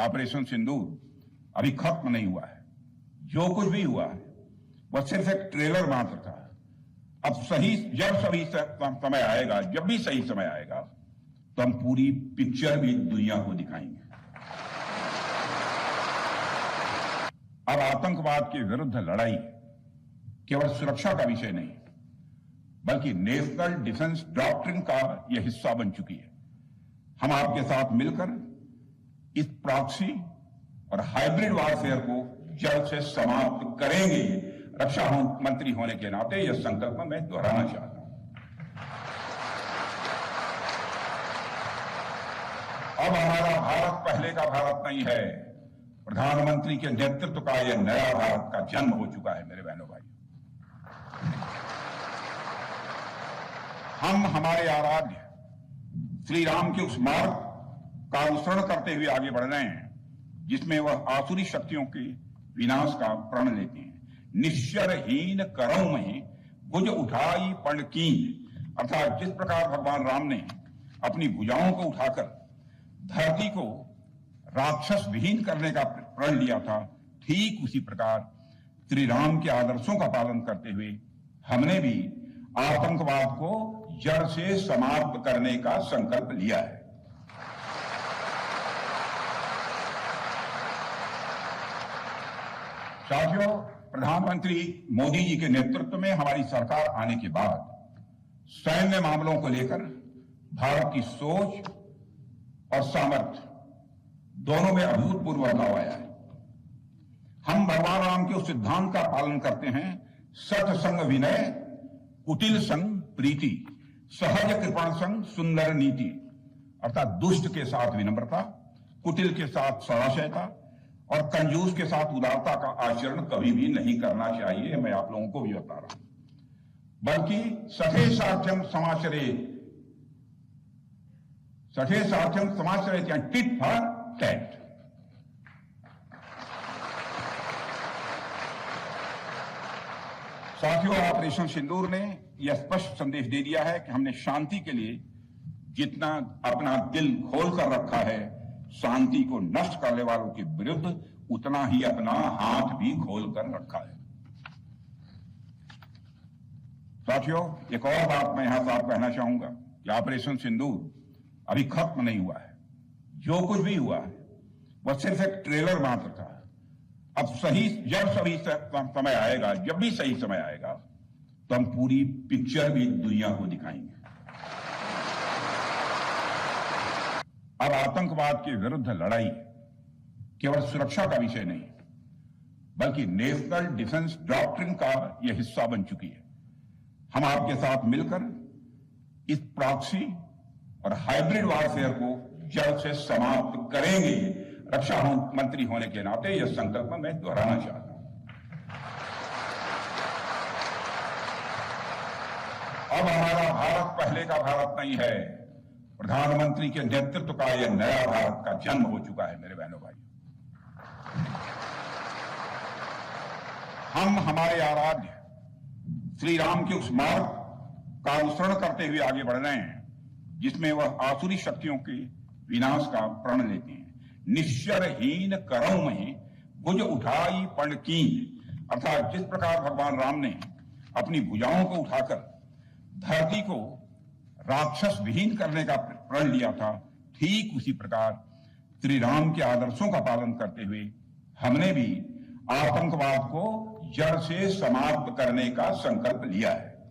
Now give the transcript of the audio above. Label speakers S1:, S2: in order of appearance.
S1: Operation सिंदूर अभी खत्म नहीं हुआ है। जो कुछ भी हुआ है वह सिर्फ एक ट्रेलर मात्र था। अब जब समय आएगा, जब भी सही समय आएगा, तो हम पूरी पिक्चर भी दुनिया को दिखाएंगे। अब आतंकवाद के विरुद्ध लड़ाई केवल सुरक्षा का विषय नहीं, बल्कि नेशनल डिफेंस डॉक्ट्रिन का यह हिस्सा बन चुकी है। हम आपके साथ मिलकर इस प्रॉक्सी और हाइब्रिड वॉरफेयर को जड़ से समाप्त करेंगे। रक्षा मंत्री होने के नाते यह संकल्प मैं दोहराना चाहता हूं। अब हमारा भारत पहले का भारत नहीं है। प्रधानमंत्री के नेतृत्व का यह नया भारत का जन्म हो चुका है। मेरे बहनों भाइयों, हम हमारे आराध्य श्री राम के उस मार्ग का अनुसरण करते हुए आगे बढ़ रहे हैं जिसमें वह आसुरी शक्तियों के विनाश का प्रण लेते हैं। निश्चरहीन करों में भुज उठाई पण कीन, अर्थात जिस प्रकार भगवान राम ने अपनी भुजाओं को उठाकर धरती को राक्षस विहीन करने का प्रण लिया था, ठीक उसी प्रकार श्री राम के आदर्शों का पालन करते हुए हमने भी आतंकवाद को जड़ से समाप्त करने का संकल्प लिया है। साथियों, प्रधानमंत्री मोदी जी के नेतृत्व में हमारी सरकार आने के बाद सैन्य मामलों को लेकर भारत की सोच और सामर्थ्य दोनों में अभूतपूर्व बदलाव आया है। हम भगवान राम के उस सिद्धांत का पालन करते हैं, सत संग विनय, कुटिल संग प्रीति, सहज कृपण संग सुंदर नीति, अर्थात दुष्ट के साथ विनम्रता, कुटिल के साथ सदाशयता और कंजूस के साथ उदारता का आचरण कभी भी नहीं करना चाहिए। मैं आप लोगों को भी बता रहा हूं, बल्कि सठे साध्यम समाचरित या टिट फॉर टैट। साथियों, ऑपरेशन सिंदूर ने यह स्पष्ट संदेश दे दिया है कि हमने शांति के लिए जितना अपना दिल खोल कर रखा है, शांति को नष्ट करने वालों के विरुद्ध उतना ही अपना हाथ भी खोल कर रखा है। साथियों, एक और बात मैं यहां साफ कहना चाहूंगा कि ऑपरेशन सिंदूर अभी खत्म नहीं हुआ है। जो कुछ भी हुआ है वह सिर्फ एक ट्रेलर मात्र था। अब जब समय आएगा, जब भी सही समय आएगा, तो हम पूरी पिक्चर भी दुनिया को दिखाएंगे। अब आतंकवाद के विरुद्ध लड़ाई केवल सुरक्षा का विषय नहीं, बल्कि नेशनल डिफेंस डॉक्ट्रिन का यह हिस्सा बन चुकी है। हम आपके साथ मिलकर इस प्रॉक्सी और हाइब्रिड वॉरफेयर को जड़ से समाप्त करेंगे। रक्षा मंत्री होने के नाते यह संकल्प मैं दोहराना चाहता हूं। अब हमारा भारत पहले का भारत नहीं है। प्रधानमंत्री के नेतृत्व का यह नया भारत का जन्म हो चुका है। मेरे बहनों भाइयों, हम हमारे आराध्य श्री राम के उस मार्ग का अनुसरण करते हुए आगे बढ़ रहे हैं जिसमें वह आसुरी शक्तियों के विनाश का प्रण लेते हैं। निश्चरहीन करों में भुज उठाई पण कीन, अर्थात जिस प्रकार भगवान राम ने अपनी भुजाओं को उठाकर धरती को राक्षस विहीन करने का प्रण लिया था, ठीक उसी प्रकार श्री राम के आदर्शों का पालन करते हुए हमने भी आतंकवाद को जड़ से समाप्त करने का संकल्प लिया है।